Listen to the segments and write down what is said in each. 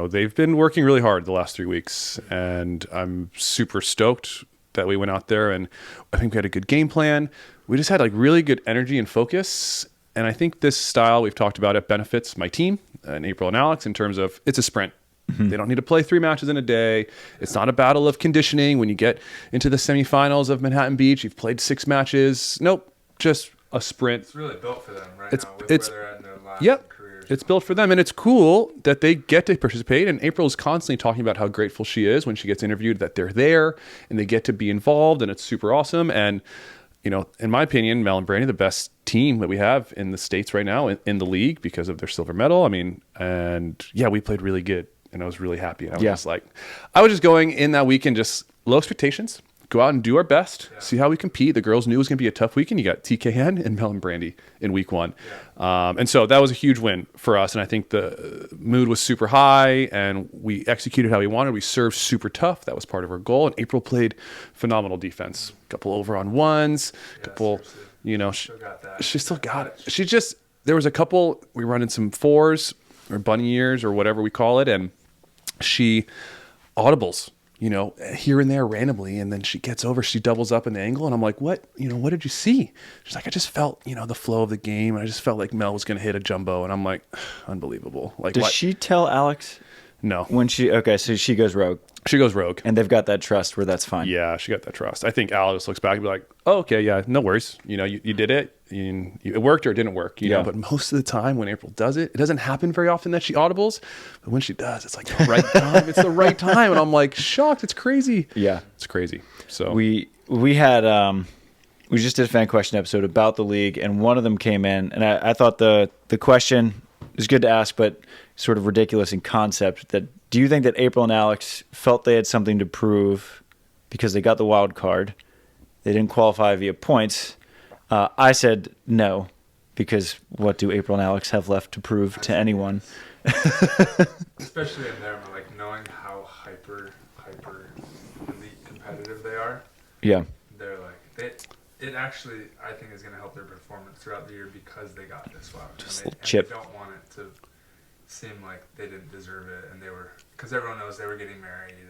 They've been working really hard the last 3 weeks, and I'm super stoked that we went out there, and I think we had a good game plan. We just had like really good energy and focus. And I think this style we've talked about, it benefits my team and April and Alex in terms of it's a sprint. They don't need to play 3 matches in a day. It's not a battle of conditioning. When you get into the semifinals of Manhattan Beach, you've played 6 matches. Nope, just a sprint. It's really built for them now with where they're at in their lives and careers. It's built for them, and it's cool that they get to participate. And April is constantly talking about how grateful she is when she gets interviewed that they're there and they get to be involved, and it's super awesome. And in my opinion, Mel and Brandy, the best team that we have in the States right now in the league because of their silver medal. I mean, and yeah, we played really good, and I was really happy. And I was just going in that weekend, just low expectations, go out and do our best, see how we compete. The girls knew it was going to be a tough weekend. You got TKN and Mel and Brandy in week 1. And so that was a huge win for us. And I think the mood was super high, and we executed how we wanted. We served super tough. That was part of our goal. And April played phenomenal defense. A couple over on ones, she still got it. There was a couple, we run in some 4s or bunny ears or whatever we call it. And she audibles, here and there randomly. And then she gets over, she doubles up in the angle. And I'm like, what did you see? She's like, I just felt, the flow of the game. And I just felt like Mel was going to hit a jumbo. And I'm like, unbelievable. Like, does she tell Alex? No. So she goes rogue. She goes rogue. And they've got that trust where that's fine. Yeah, she got that trust. I think Alex looks back and be like, oh, okay, yeah, no worries. You did it. It worked or it didn't work. You know. But most of the time when April does it, it doesn't happen very often that she audibles. But when she does, it's like the right time. It's the right time. And I'm like shocked. It's crazy. Yeah. It's crazy. So we had we just did a fan question episode about the league, and one of them came in, and I thought the question is good to ask, but sort of ridiculous in concept. That do you think that April and Alex felt they had something to prove because they got the wild card? They didn't qualify via points. I said no, because what do April and Alex have left to prove to anyone? Especially in there, like knowing how hyper elite competitive they are. Yeah. They're like it actually, I think, is going to help their performance throughout the year because they got this far. Just and chip. They don't want it to seem like they didn't deserve it, and because everyone knows they were getting married and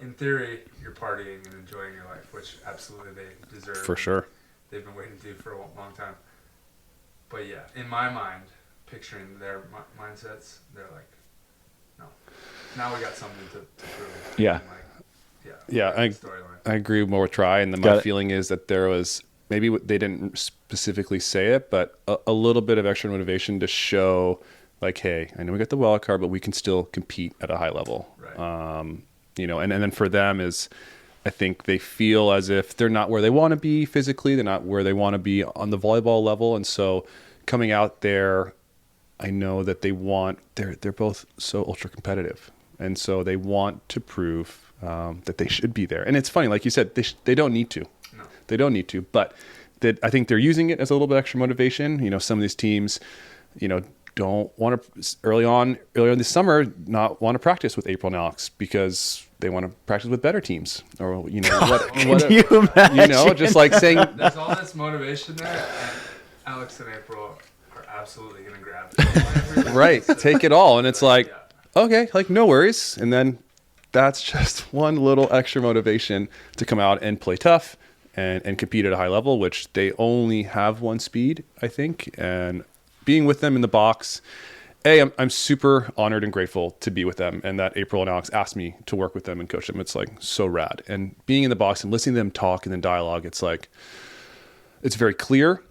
in theory you're partying and enjoying your life, which absolutely they deserve. For sure. They've been waiting to do for a long time. But yeah, in my mind, picturing their mindsets, they're like, no, now we got something to prove. Yeah. I agree more with Try, and my feeling is that there was, maybe they didn't specifically say it, but a little bit of extra motivation to show, like, hey, I know we got the wild card, but we can still compete at a high level. Right. And then for them is, I think they feel as if they're not where they want to be physically, they're not where they want to be on the volleyball level, and so coming out there, I know that they're both so ultra competitive, and so they want to prove that they should be there. And it's funny, like you said, they don't need to. No. They don't need to, but I think they're using it as a little bit extra motivation. Some of these teams, don't want to earlier this summer not want to practice with April and Alex because they want to practice with better teams, or Can you imagine? Just like saying there's all this motivation there, and Alex and April are absolutely going to grab it. Right, take it all, and it's like, okay, like no worries, and then that's just one little extra motivation to come out and play tough and compete at a high level, which they only have one speed, I think, and being with them in the box, I'm super honored and grateful to be with them, and that April and Alex asked me to work with them and coach them. It's like so rad. And being in the box and listening to them talk and then dialogue, it's like, it's very clear.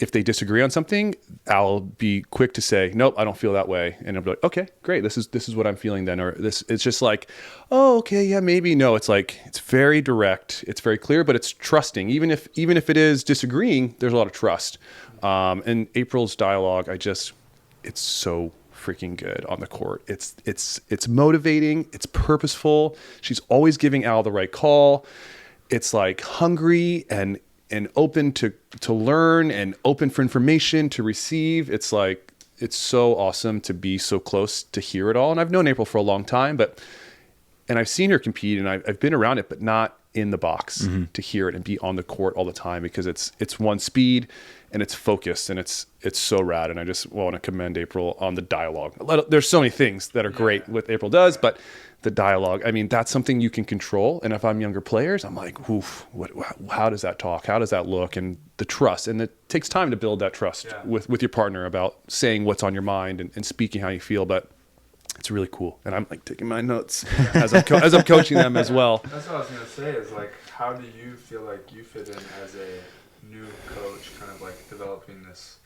If they disagree on something, I'll be quick to say, nope, I don't feel that way. And I'll be like, okay, great. This is what I'm feeling then. Or this, it's just like, oh, okay, yeah, maybe. No, it's like, it's very direct. It's very clear, but it's trusting. Even if it is disagreeing, there's a lot of trust. And April's dialogue, it's so freaking good on the court. It's motivating. It's purposeful. She's always giving Al the right call. It's like hungry and open to learn and open for information to receive. It's like, it's so awesome to be so close to hear it all. And I've known April for a long time, and I've seen her compete, and I've been around it, but not in the box to hear it and be on the court all the time, because it's one speed. and it's focused, and it's so rad. And I just want to commend April on the dialogue. There's so many things that are great what April does, but the dialogue, I mean, that's something you can control. And if I'm younger players, I'm like, oof, how does that talk? How does that look? And the trust, and it takes time to build that trust with your partner about saying what's on your mind and speaking how you feel. But it's really cool. And I'm like taking my notes as I'm coaching them as well. That's what I was going to say is like, how do you feel like you fit in as a new coach, kind of like developing this?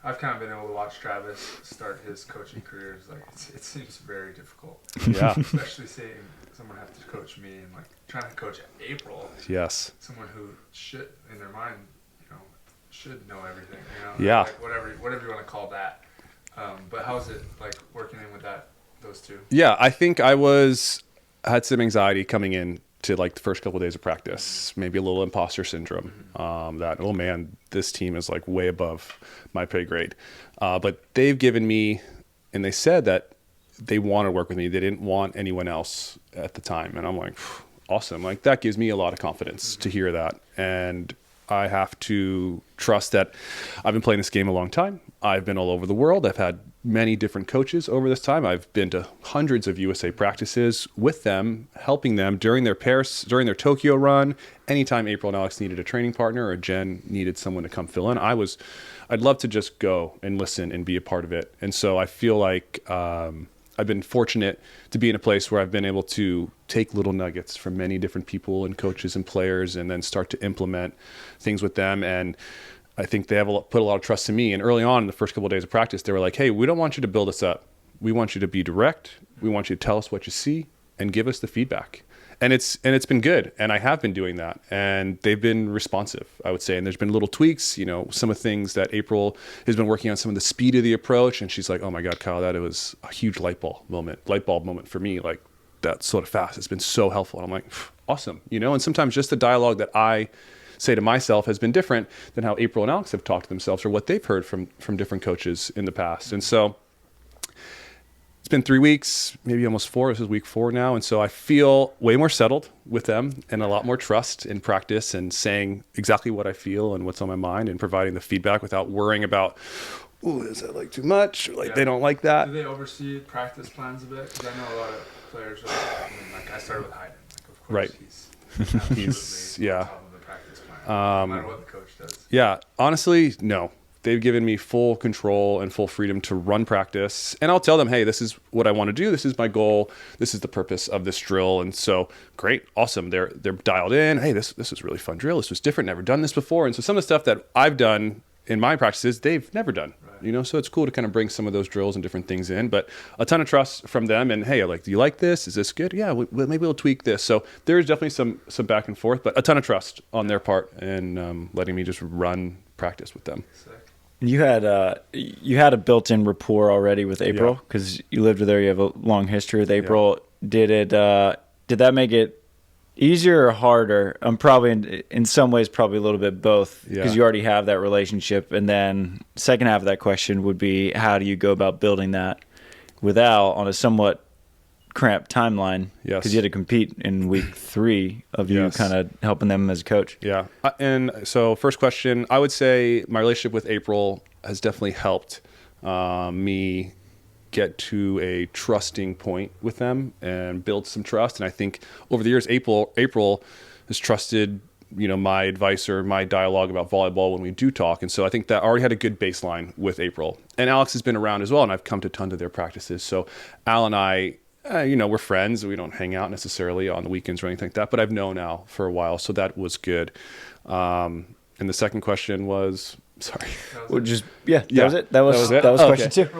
I've kind of been able to watch Travis start his coaching career. It's like it seems very difficult. Yeah. Especially seeing someone have to coach me and like trying to coach April. Yes. Someone who should, in their mind, should know everything. Yeah. Like whatever you want to call that. But how's it like working in with those two? Yeah, I think I had some anxiety coming in to like the first couple of days of practice, maybe a little imposter syndrome, that, oh man, this team is like way above my pay grade. But they've given me, and they said that they want to work with me. They didn't want anyone else at the time. And I'm like, awesome. Like that gives me a lot of confidence to hear that. And I have to trust that I've been playing this game a long time. I've been all over the world. I've had many different coaches over this time. I've been to hundreds of USA practices with them, helping them during their during their Tokyo run. Anytime April and Alex needed a training partner or Jen needed someone to come fill in, I'd love to just go and listen and be a part of it. And so I feel like I've been fortunate to be in a place where I've been able to take little nuggets from many different people and coaches and players and then start to implement things with them. And I think they have put a lot of trust in me. And early on in the first couple of days of practice, they were like, hey, we don't want you to build us up. We want you to be direct. We want you to tell us what you see and give us the feedback. And it's been good. And I have been doing that. And they've been responsive, I would say. And there's been little tweaks, some of the things that April has been working on, some of the speed of the approach. And she's like, oh my God, Kyle, that was a huge light bulb moment for me. Like that's sort of fast. It's been so helpful. And I'm like, awesome. And sometimes just the dialogue that I say to myself has been different than how April and Alex have talked to themselves or what they've heard from different coaches in the past. And so it's been 3 weeks, maybe almost 4. This is week 4 now. And so I feel way more settled with them and a lot more trust in practice and saying exactly what I feel and what's on my mind and providing the feedback without worrying about, ooh, is that like too much? Or like they don't like that. Do they oversee practice plans a bit? Because I know a lot of players I started with Hayden. Like, of course, right. He's yeah. on top of the practice plan, no matter what the coach does. Yeah, honestly, no. They've given me full control and full freedom to run practice. And I'll tell them, hey, this is what I want to do. This is my goal. This is the purpose of this drill. And so great, awesome. They're dialed in. Hey, this is a really fun drill. This was different. Never done this before. And so some of the stuff that I've done in my practices, they've never done. Right. So it's cool to kind of bring some of those drills and different things in. But a ton of trust from them. And hey, do you like this? Is this good? Yeah, maybe we'll tweak this. So there's definitely some back and forth, but a ton of trust on their part and letting me just run practice with them. Sick. You had a built-in rapport already with April because you lived with her. You have a long history with April. Yeah. Did that make it easier or harder? I'm probably in some ways probably a little bit both because you already have that relationship. And then second half of that question would be, how do you go about building that with Al on a somewhat cramped timeline? Yes. Because you had to compete in week 3 of you kind of helping them as a coach. Yeah. And so first question, I would say my relationship with April has definitely helped me get to a trusting point with them and build some trust. And I think over the years, April has trusted, my advice or my dialogue about volleyball when we do talk. And so I think that I already had a good baseline with April. And Alex has been around as well, and I've come to a ton of their practices. So Al and I, we're friends. We don't hang out necessarily on the weekends or anything like that, but I've known Al for a while, so that was good. And the second question was, sorry. That was it. That was question 2.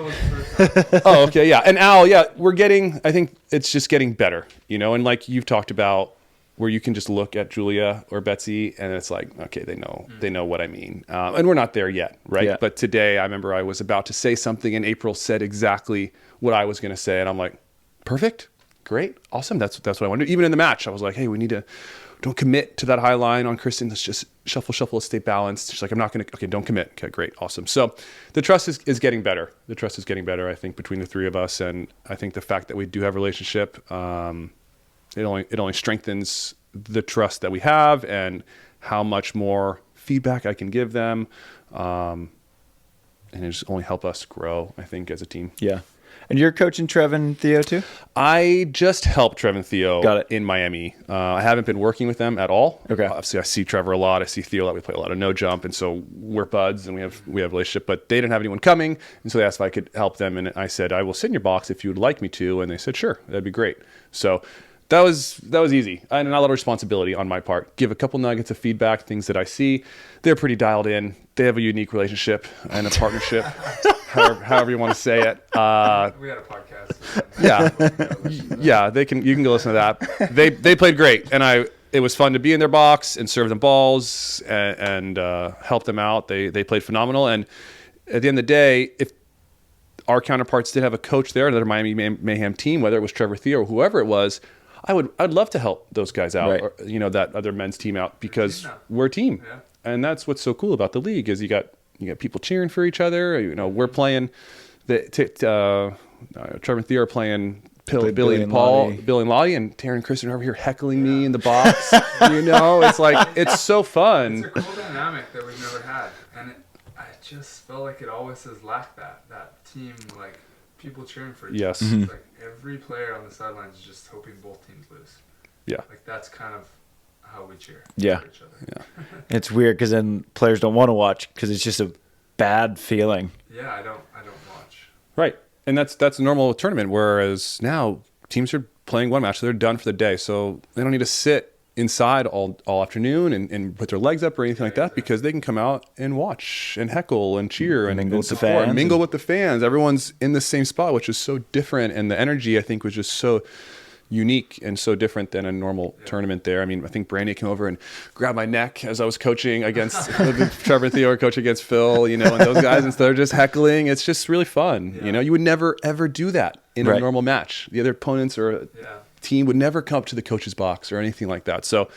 Oh, okay, yeah. And Al, I think it's just getting better, and like you've talked about, where you can just look at Julia or Betsy and it's like, okay, they know what I mean. And we're not there yet, right? Yeah. But today I remember I was about to say something and April said exactly what I was going to say, and I'm like, perfect, great, awesome. That's what I want to do. Even in the match, I was like, hey, we need to don't commit to that high line on Kristen. Let's just shuffle, let's stay balanced. She's like, I'm not going to, okay, don't commit. Okay, great, awesome. So the trust is getting better. The trust is getting better, I think, between the 3 of us. And I think the fact that we do have a relationship, it only strengthens the trust that we have and how much more feedback I can give them. And it just only helped us grow, I think, as a team. Yeah. And you're coaching Trev and Theo too? I just helped Trev and Theo Got it. in Miami. I haven't been working with them at all. Okay. Obviously, I see Trevor a lot. I see Theo a lot. We play a lot of no jump, and so we're buds and we have a relationship. But they didn't have anyone coming, and so they asked if I could help them. And I said, I will sit in your box if you would like me to. And they said, sure, that'd be great. So that was easy. And not a lot of responsibility on my part. Give a couple nuggets of feedback, things that I see. They're pretty dialed in. They have a unique relationship and a partnership, however you want to say it. We had a podcast. Yeah, you can go listen to that. They played great, and it was fun to be in their box and serve them balls and help them out. They played phenomenal, and at the end of the day, if our counterparts did have a coach there, another Miami Mayhem team, whether it was Trevor Theo or whoever it was, I'd love to help those guys out, right. or, that other men's team out, because we're a team, and that's what's so cool about the league is you got people cheering for each other. We're playing Trevor and Theo are playing Billy and Paul, Billy and Lottie, and Taryn and Kristen are over here heckling me in the box. It's like, it's so fun. It's a cool dynamic that we've never had, and I just felt like it always has lacked that team, like people cheering for each other. Yes. It's like every player on the sidelines is just hoping both teams lose. Yeah. Like that's kind of how we cheer Yeah. for each other. Yeah. It's weird because then players don't want to watch because it's just a bad feeling. Yeah, I don't watch. Right. And that's a normal tournament, whereas now teams are playing one match, so they're done for the day. So they don't need to sit inside all afternoon and put their legs up or anything like that, because they can come out and watch and heckle and cheer and mingle with the support, fans. mingle with the fans. Everyone's in the same spot, which is so different. And the energy, I think, was just so unique and so different than a normal tournament there. I mean, I think Brandy came over and grabbed my neck as I was coaching against Trevor and Theo were coaching against Phil, and those guys, and so they're just heckling. It's just really fun. Yeah. You would never ever do that in a normal match. The other opponents or team would never come up to the coach's box or anything like that. So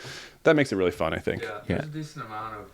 that makes it really fun, I think. Yeah, there's a decent amount of